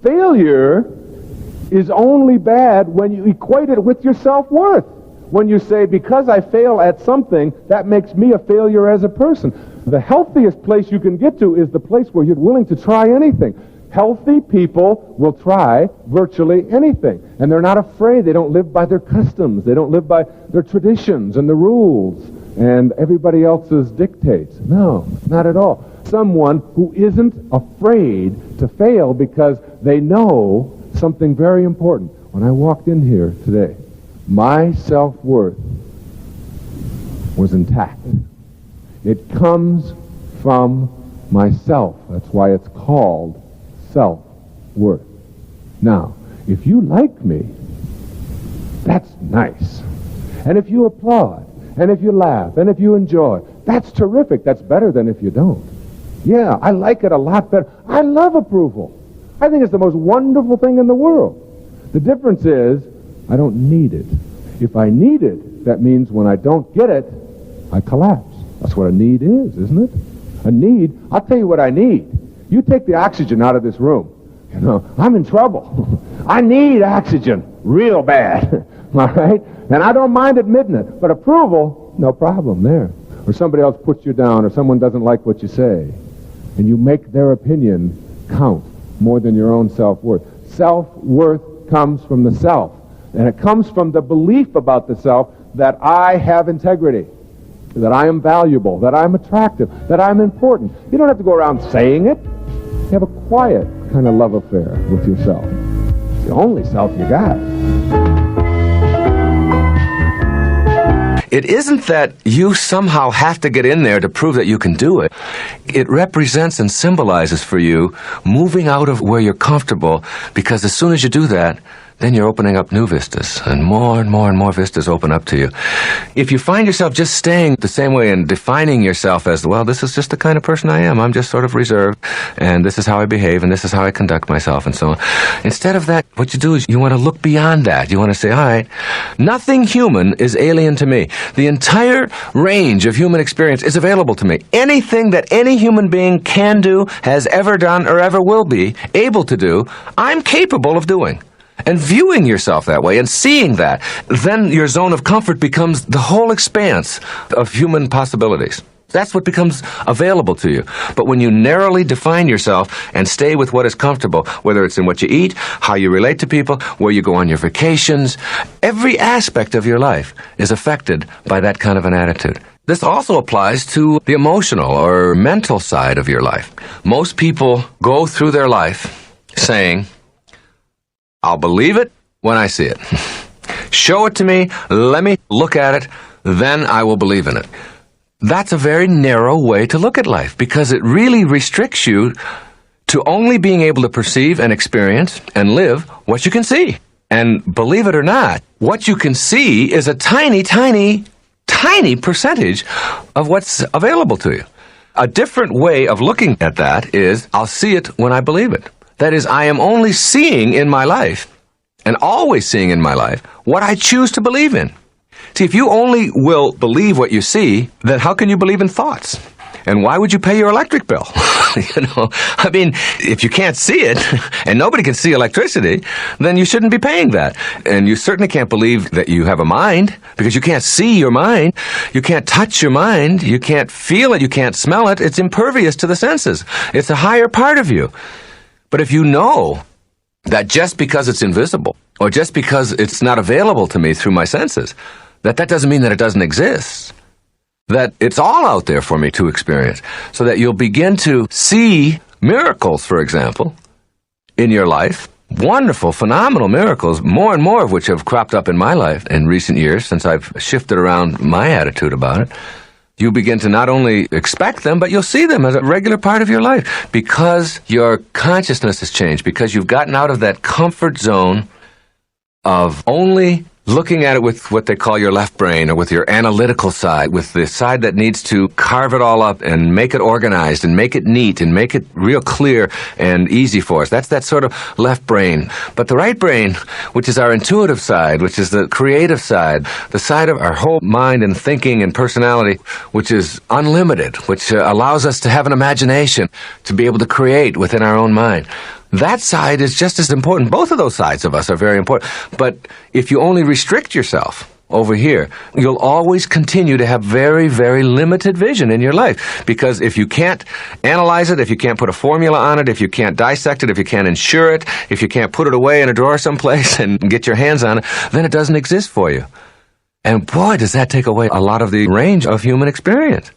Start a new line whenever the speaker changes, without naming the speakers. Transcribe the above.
Failure is only bad when you equate it with your self-worth. When you say, because I fail at something, that makes me a failure as a person. The healthiest place you can get to is the place where you're willing to try anything. Healthy people will try virtually anything. And they're not afraid. They don't live by their customs. They don't live by their traditions and the rules and everybody else's dictates. No, not at all. Someone who isn't afraid to fail because they know something very important. When I walked in here today, my self-worth was intact. It comes from myself. That's why it's called self-worth. Now, if you like me, that's nice. And if you applaud, and if you laugh, and if you enjoy, that's terrific. That's better than if you don't. Yeah, I like it a lot better. I love approval. I think it's the most wonderful thing in the world. The difference is, I don't need it. If I need it, that means when I don't get it, I collapse. That's what a need is, isn't it? A need, I'll tell you what I need. You take the oxygen out of this room. You know, I'm in trouble. I need oxygen real bad. All right? And I don't mind admitting it. But approval, no problem there. Or somebody else puts you down, or someone doesn't like what you say. And you make their opinion count more than your own self-worth. Self-worth comes from the self. And it comes from the belief about the self that I have integrity, that I am valuable, that I'm attractive, that I'm important. You don't have to go around saying it. You have a quiet kind of love affair with yourself. It's the only self you got.
It isn't that you somehow have to get in there to prove that you can do it. It represents and symbolizes for you moving out of where you're comfortable, because as soon as you do that, then you're opening up new vistas, and more and more vistas open up to you. If you find yourself just staying the same way and defining yourself as, well, this is just the kind of person I am, I'm just sort of reserved, and this is how I behave, and this is how I conduct myself, and so on. Instead of that, what you do is you want to look beyond that. You want to say, all right, nothing human is alien to me. The entire range of human experience is available to me. Anything that any human being can do, has ever done, or ever will be able to do, I'm capable of doing. And viewing yourself that way and seeing that, then your zone of comfort becomes the whole expanse of human possibilities. That's what becomes available to you. But when you narrowly define yourself and stay with what is comfortable, whether it's in what you eat, how you relate to people, where you go on your vacations, every aspect of your life is affected by that kind of an attitude. This also applies to the emotional or mental side of your life. Most people go through their life saying, I'll believe it when I see it. Show it to me, let me look at it, then I will believe in it. That's a very narrow way to look at life, because it really restricts you to only being able to perceive and experience and live what you can see. And believe it or not, what you can see is a tiny, tiny, tiny percentage of what's available to you. A different way of looking at that is, I'll see it when I believe it. That is, I am only seeing in my life, and always seeing in my life, what I choose to believe in. See, if you only will believe what you see, then how can you believe in thoughts? And why would you pay your electric bill? I mean, if you can't see it, and nobody can see electricity, then you shouldn't be paying that. And you certainly can't believe that you have a mind, because you can't see your mind, you can't touch your mind, you can't feel it, you can't smell it. It's impervious to the senses. It's a higher part of you. But if you know that just because it's invisible, or just because it's not available to me through my senses, that doesn't mean that it doesn't exist, that it's all out there for me to experience, so that you'll begin to see miracles, for example, in your life, wonderful, phenomenal miracles, more and more of which have cropped up in my life in recent years since I've shifted around my attitude about it. You begin to not only expect them, but you'll see them as a regular part of your life, because your consciousness has changed, because you've gotten out of that comfort zone of only looking at it with what they call your left brain, or with your analytical side, with the side that needs to carve it all up and make it organized and make it neat and make it real clear and easy for us. That's that sort of left brain. But the right brain, which is our intuitive side, which is the creative side, the side of our whole mind and thinking and personality, which is unlimited, which allows us to have an imagination, to be able to create within our own mind. That side is just as important. Both of those sides of us are very important. But if you only restrict yourself over here, you'll always continue to have very, very limited vision in your life. Because if you can't analyze it, if you can't put a formula on it, if you can't dissect it, if you can't insure it, if you can't put it away in a drawer someplace and get your hands on it, then it doesn't exist for you. And boy, does that take away a lot of the range of human experience.